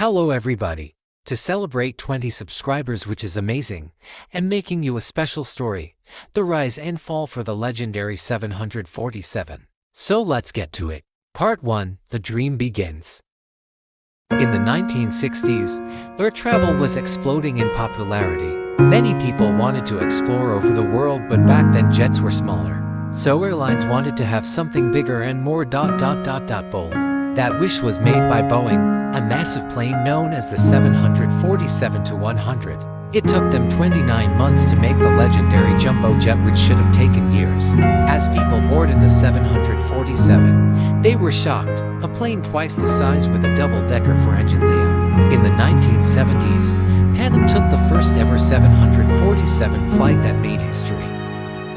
Hello everybody! To celebrate 20 subscribers, which is amazing, and making you a special story, the rise and fall for the legendary 747. So let's get to it. Part 1, The Dream Begins. In the 1960s, air travel was exploding in popularity. Many people wanted to explore over the world, but back then jets were smaller. So airlines wanted to have something bigger and more bold. That wish was made by Boeing, a massive plane known as the 747-100. It took them 29 months to make the legendary jumbo jet, which should have taken years. As people boarded the 747, they were shocked. A plane twice the size with a double-decker for engine layout. In the 1970s, Pan Am took the first ever 747 flight that made history.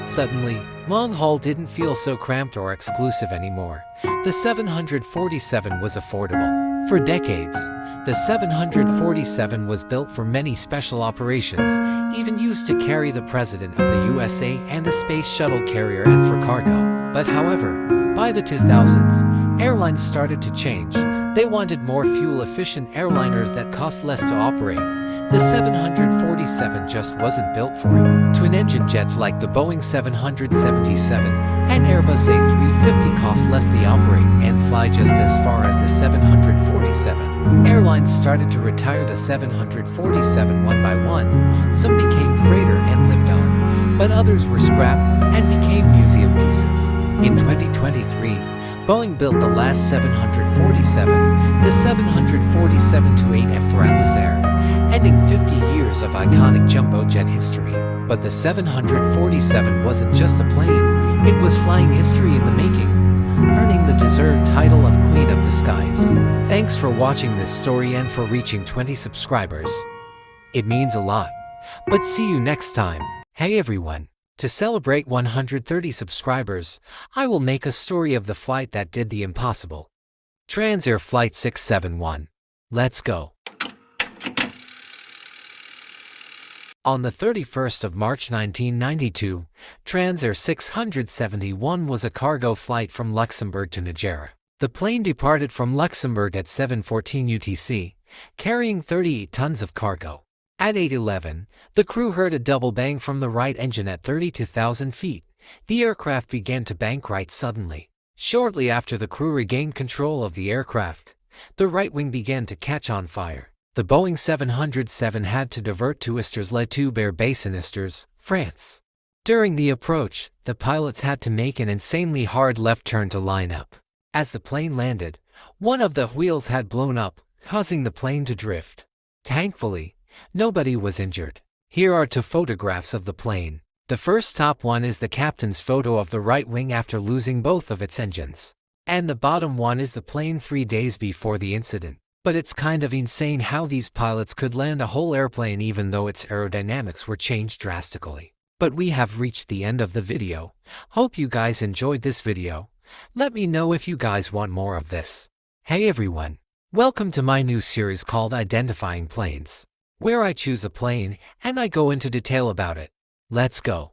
Suddenly, long haul didn't feel so cramped or exclusive anymore. The 747 was affordable. For decades, the 747 was built for many special operations, even used to carry the President of the USA and a space shuttle carrier and for cargo. But however, by the 2000s, airlines started to change. They wanted more fuel-efficient airliners that cost less to operate. The 747 just wasn't built for it. Twin-engine jets like the Boeing 777 and Airbus A350 cost less to operate and fly just as far as the 747. Airlines started to retire the 747 one by one. Some became freighter and lived on, but others were scrapped and became museum pieces. In 2023, Boeing built the last 747, the 747-8F for Atlas Air, ending 50 years of iconic jumbo jet history. But the 747 wasn't just a plane, it was flying history in the making, earning the deserved title of Queen of the Skies. Thanks for watching this story and for reaching 20 subscribers. It means a lot. But see you next time. Hey everyone! To celebrate 130 subscribers, I will make a story of the flight that did the impossible. Transair Flight 671. Let's go. On the 31st of March 1992, Transair 671 was a cargo flight from Luxembourg to Nigeria. The plane departed from Luxembourg at 7:14 UTC, carrying 38 tons of cargo. At 8:11, the crew heard a double bang from the right engine at 32,000 feet. The aircraft began to bank right suddenly. Shortly after the crew regained control of the aircraft, the right wing began to catch on fire. The Boeing 707 had to divert to Istres-les-Tubes Air Base in Istres, France. During the approach, the pilots had to make an insanely hard left turn to line up. As the plane landed, one of the wheels had blown up, causing the plane to drift. Thankfully, nobody was injured. Here are two photographs of the plane. The first top one is the captain's photo of the right wing after losing both of its engines. And the bottom one is the plane 3 days before the incident. But it's kind of insane how these pilots could land a whole airplane even though its aerodynamics were changed drastically. But we have reached the end of the video. Hope you guys enjoyed this video. Let me know if you guys want more of this. Hey everyone! Welcome to my new series called Identifying Planes, where I choose a plane and I go into detail about it. Let's go.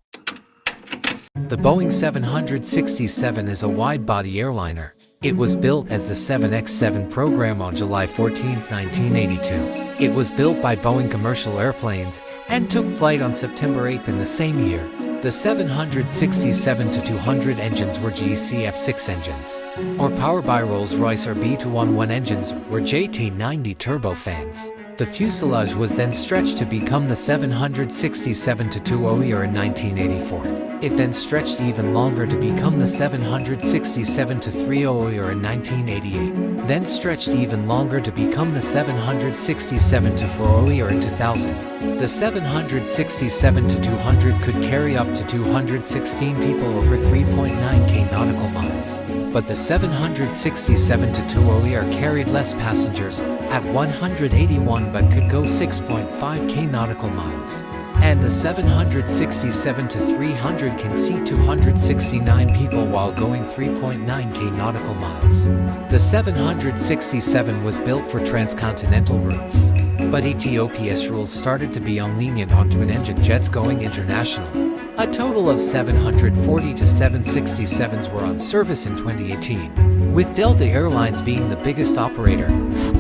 The Boeing 767 is a wide-body airliner. It was built as the 7X7 program on July 14, 1982. It was built by Boeing Commercial Airplanes and took flight on September 8 in the same year. The 767-200 engines were GECF6 engines, or powered by Rolls-Royce or B211 engines or JT90 turbofans. The fuselage was then stretched to become the 767-200 in 1984. It then stretched even longer to become the 767-300 in 1988. Then stretched even longer to become the 767-400 in 2000. The 767-200 could carry up to 216 people over 3.9 nautical miles. But the 767-200 carried less passengers at 181 but could go 6.5 nautical miles. And the 767-300 can seat 269 people while going 3.9 nautical miles. The 767 was built for transcontinental routes, but Ethiopia's rules started to be lenient on twin-engine jets going international. A total of 740 767s were on service in 2018, with Delta Airlines being the biggest operator,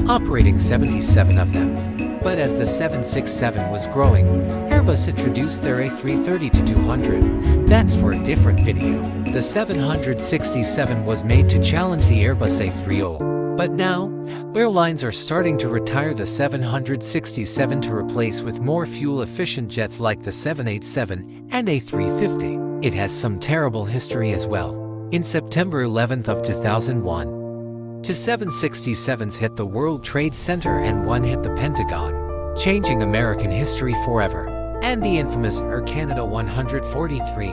operating 77 of them. But as the 767 was growing, Airbus introduced their A330-200. That's for a different video. The 767 was made to challenge the Airbus A380. But now, airlines are starting to retire the 767 to replace with more fuel-efficient jets like the 787 and A350. It has some terrible history as well. In September 11th of 2001, two 767s hit the World Trade Center and one hit the Pentagon, changing American history forever. And the infamous Air Canada 143,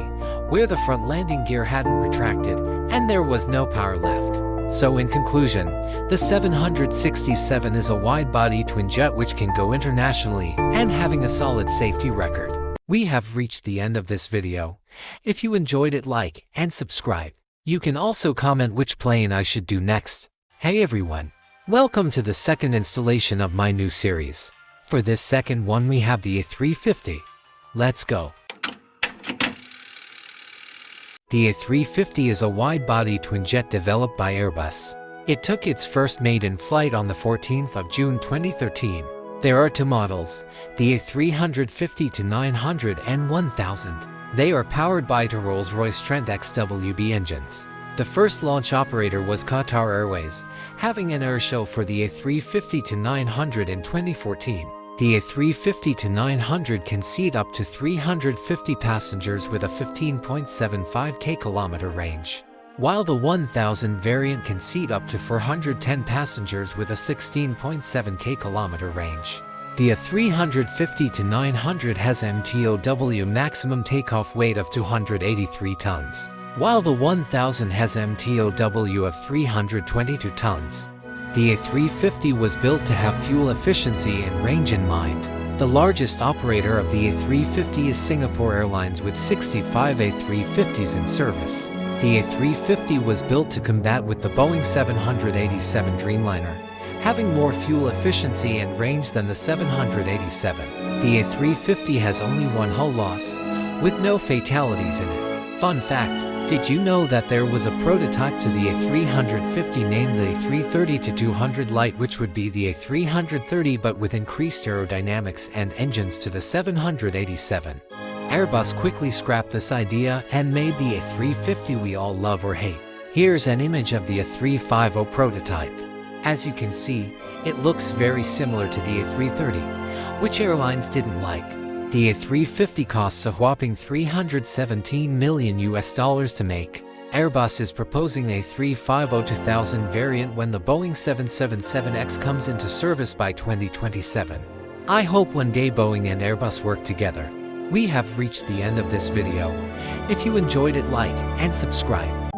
where the front landing gear hadn't retracted and there was no power left. So in conclusion, the 767 is a wide-body twin jet which can go internationally and having a solid safety record. We have reached the end of this video. If you enjoyed it, like and subscribe. You can also comment which plane I should do next. Hey everyone, welcome to the second installation of my new series. For this second one we have the A350. Let's go. The A350 is a wide-body twin jet developed by Airbus. It took its first maiden flight on the 14th of June 2013. There are two models, the A350-900 and 1000. They are powered by two Rolls-Royce Trent XWB engines. The first launch operator was Qatar Airways, having an air show for the A350-900 in 2014. The A350-900 can seat up to 350 passengers with a 15.75 km range, while the 1000 variant can seat up to 410 passengers with a 16.7 km range. The A350-900 has MTOW maximum takeoff weight of 283 tons, while the 1000 has MTOW of 322 tons. The A350 was built to have fuel efficiency and range in mind. The largest operator of the A350 is Singapore Airlines with 65 A350s in service. The A350 was built to combat with the Boeing 787 Dreamliner, having more fuel efficiency and range than the 787. The A350 has only one hull loss, with no fatalities in it. Fun fact, did you know that there was a prototype to the A350 named the A330-200 Lite, which would be the A330 but with increased aerodynamics and engines to the 787? Airbus quickly scrapped this idea and made the A350 we all love or hate. Here's an image of the A350 prototype. As you can see, it looks very similar to the A330, which airlines didn't like. The A350 costs a whopping $317 million to make. Airbus is proposing a A350-2000 variant when the Boeing 777X comes into service by 2027. I hope one day Boeing and Airbus work together. We have reached the end of this video. If you enjoyed it, like and subscribe.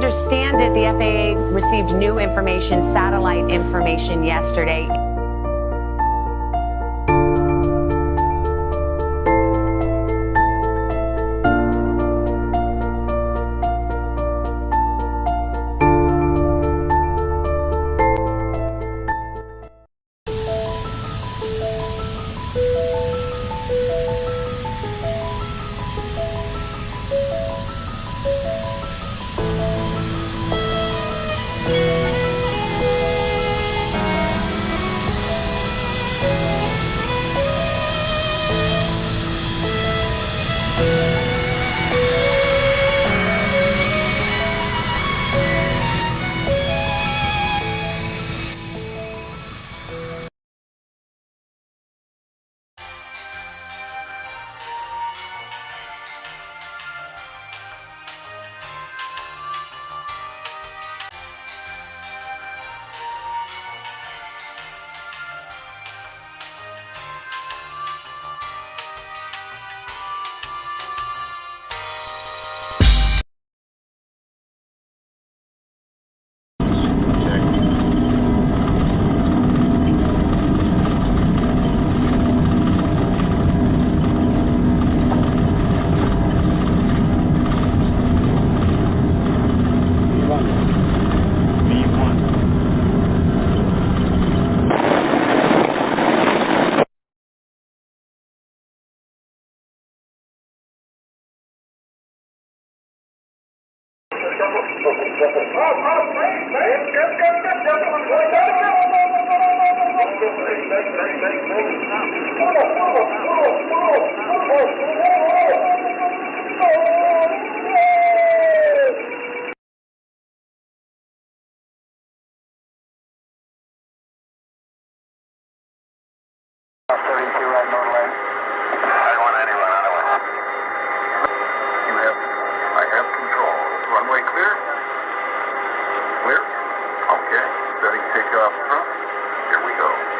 Understand it, the FAA received new information, satellite information yesterday. I have control. Runway clear? Clear? Okay. Setting takeoff front. Here we go.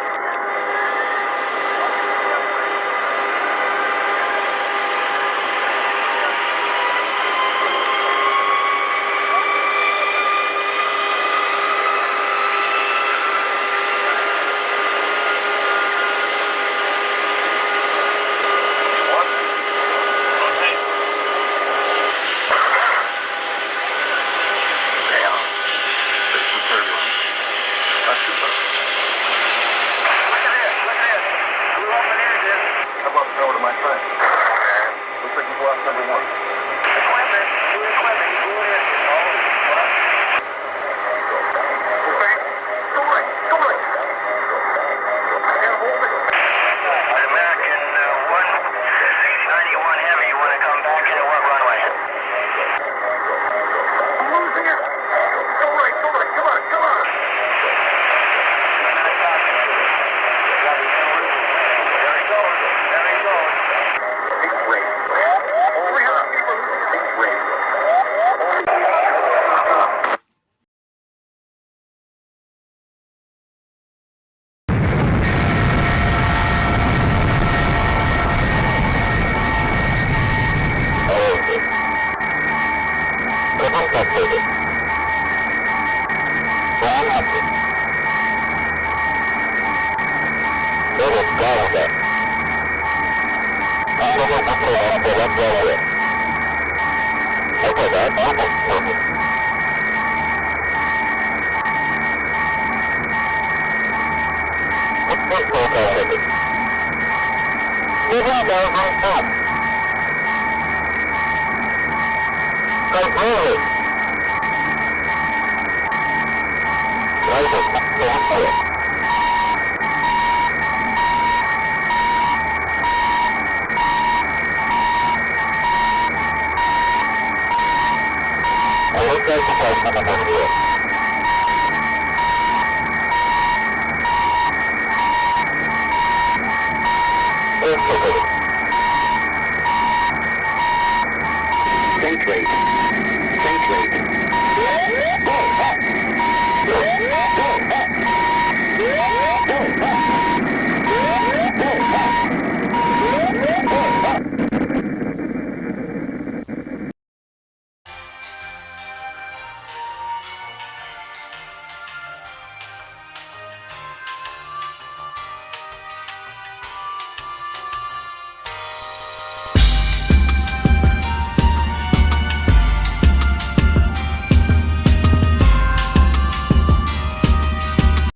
Centrate.